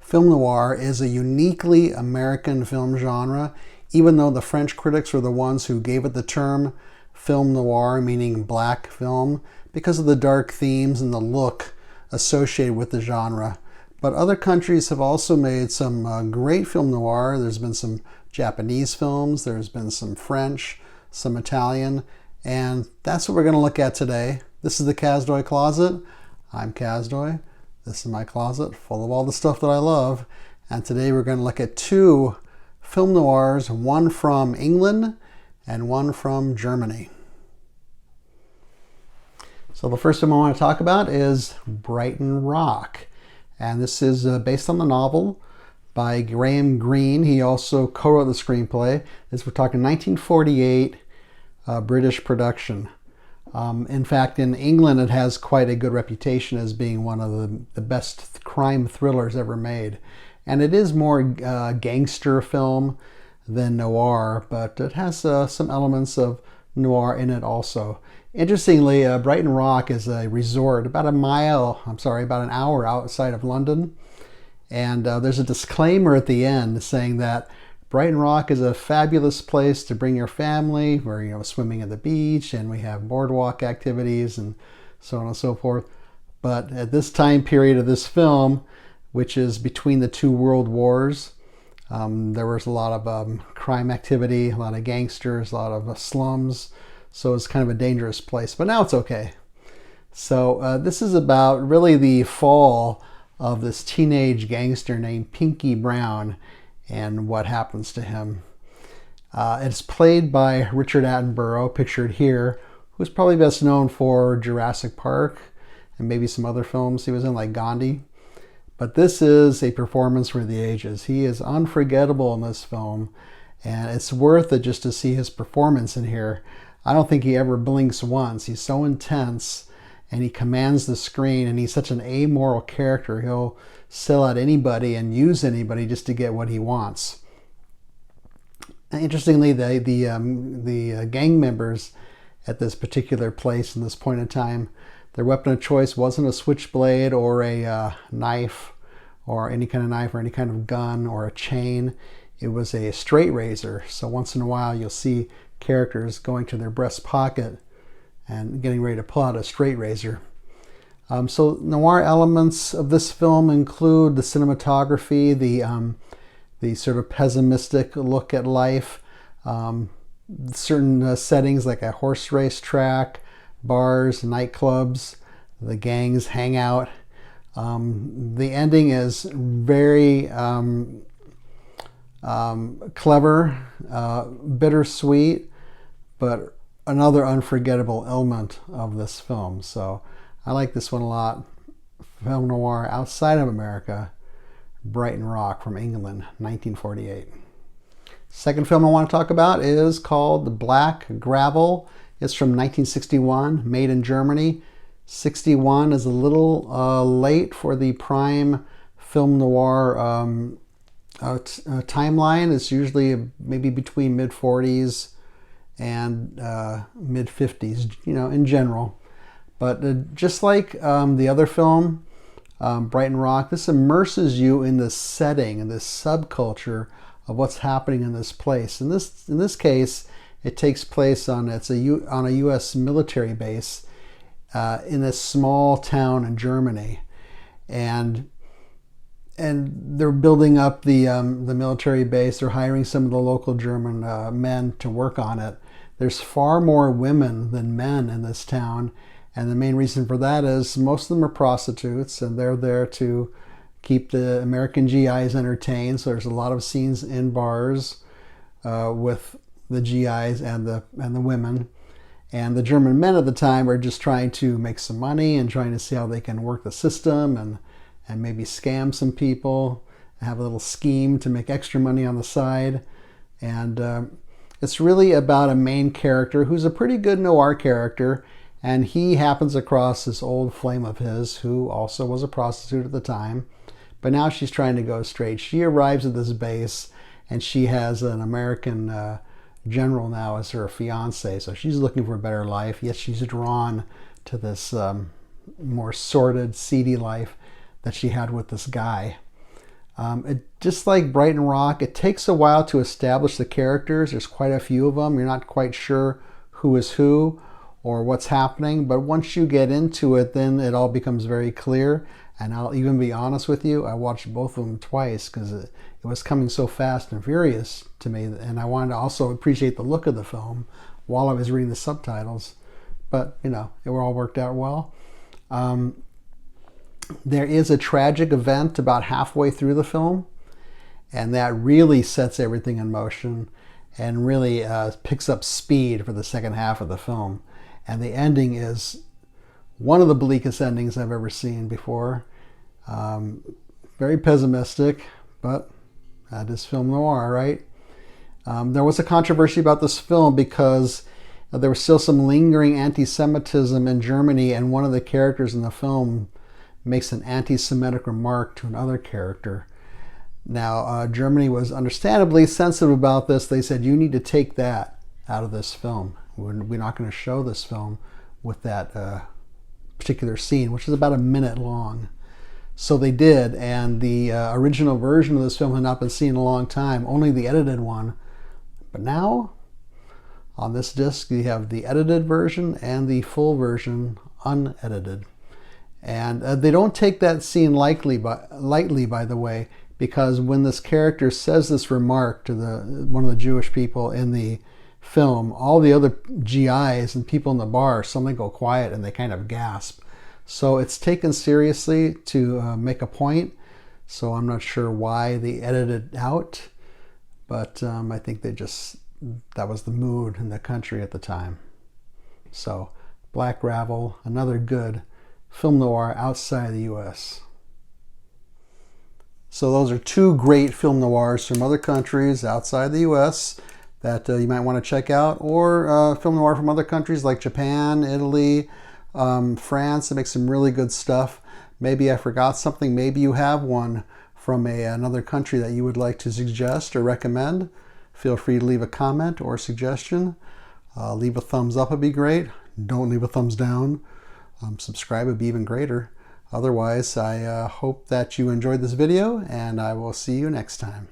Film noir is a uniquely American film genre, even though the French critics were the ones who gave it the term film noir, meaning black film, because of the dark themes and the look associated with the genre. But other countries have also made some great film noir. There's been some Japanese films, there's been some French, some Italian, and that's what we're going to look at today. This is the Kazdoy Closet. I'm Kazdoy. This is my closet full of all the stuff that I love. And today we're going to look at two film noirs, one from England and one from Germany. So the first film I want to talk about is Brighton Rock. And this is based on the novel by Graham Greene. He also co-wrote the screenplay. We're talking 1948 British production. In fact, in England, it has quite a good reputation as being one of the best crime thrillers ever made. And it is more gangster film than noir, but it has some elements of noir in it also. Interestingly, Brighton Rock is a resort about an hour outside of London. And there's a disclaimer at the end saying that Brighton Rock is a fabulous place to bring your family. We're swimming at the beach, and we have boardwalk activities and so on and so forth. But at this time period of this film, which is between the two world wars, there was a lot of crime activity, a lot of gangsters, a lot of slums. So it's kind of a dangerous place. But now it's okay. So this is about really the fall of this teenage gangster named Pinky Brown and what happens to him. It's played by Richard Attenborough, pictured here, who's probably best known for Jurassic Park and maybe some other films he was in, like Gandhi. But this is a performance for the ages. He is unforgettable in this film, and it's worth it just to see his performance in here. I don't think he ever blinks once. He's so intense, and he commands the screen, and he's such an amoral character. He'll sell out anybody and use anybody just to get what he wants. Interestingly, the gang members at this particular place in this point in time, their weapon of choice wasn't a switchblade or a knife or any kind of gun or a chain. It was a straight razor. So once in a while you'll see characters going to their breast pocket and getting ready to pull out a straight razor. So noir elements of this film include the cinematography, the sort of pessimistic look at life, certain settings like a horse race track, bars, nightclubs, the gangs hang out. The ending is very clever, bittersweet, but another unforgettable element of this film. So I like this one a lot. Film noir outside of America, Brighton Rock from England, 1948. Second film I want to talk about is called Black Gravel. It's from 1961, made in Germany. 61 is a little late for the prime film noir timeline. It's usually maybe between mid-40s and mid-50s, in general. But just like the other film, Brighton Rock, this immerses you in the setting and this subculture of what's happening in this place. In this case, it takes place on a U.S. military base in this small town in Germany, and they're building up the military base. They're hiring some of the local German men to work on it. There's far more women than men in this town. And the main reason for that is most of them are prostitutes, and they're there to keep the American GIs entertained. So there's a lot of scenes in bars with the GIs and the women. And the German men at the time are just trying to make some money and trying to see how they can work the system and maybe scam some people, have a little scheme to make extra money on the side. And it's really about a main character who's a pretty good noir character. And he happens across this old flame of his who also was a prostitute at the time. But now she's trying to go straight. She arrives at this base and she has an American general now as her fiance. So she's looking for a better life. Yet she's drawn to this more sordid, seedy life that she had with this guy. Just like Brighton Rock, it takes a while to establish the characters. There's quite a few of them. You're not quite sure who is who or what's happening, but once you get into it, then it all becomes very clear. And I'll even be honest with you, I watched both of them twice because it was coming so fast and furious to me, and I wanted to also appreciate the look of the film while I was reading the subtitles. But, you know, it all worked out well. There is a tragic event about halfway through the film, and that really sets everything in motion and really picks up speed for the second half of the film. And the ending is one of the bleakest endings I've ever seen before. Very pessimistic, but that is film noir, right? There was a controversy about this film because there was still some lingering anti-Semitism in Germany, and one of the characters in the film makes an anti-Semitic remark to another character. Now, Germany was understandably sensitive about this. They said, you need to take that out of this film. We're not going to show this film with that particular scene, which is about a minute long. So they did, and the original version of this film had not been seen in a long time, only the edited one. But now, on this disc, you have the edited version and the full version unedited. And they don't take that scene lightly, by the way, because when this character says this remark to one of the Jewish people in the film, all the other GIs and people in the bar suddenly go quiet and they kind of gasp. So it's taken seriously to make a point. So I'm not sure why they edited it out, but I think that was the mood in the country at the time. So Black Ravel, another good film noir outside the US. So those are two great film noirs from other countries outside the US that you might want to check out, or film noir from other countries like Japan, Italy, France. That makes some really good stuff. Maybe I forgot something. Maybe you have one from another country that you would like to suggest or recommend. Feel free to leave a comment or suggestion. Leave a thumbs up would be great. Don't leave a thumbs down. Subscribe would be even greater. Otherwise, I hope that you enjoyed this video, and I will see you next time.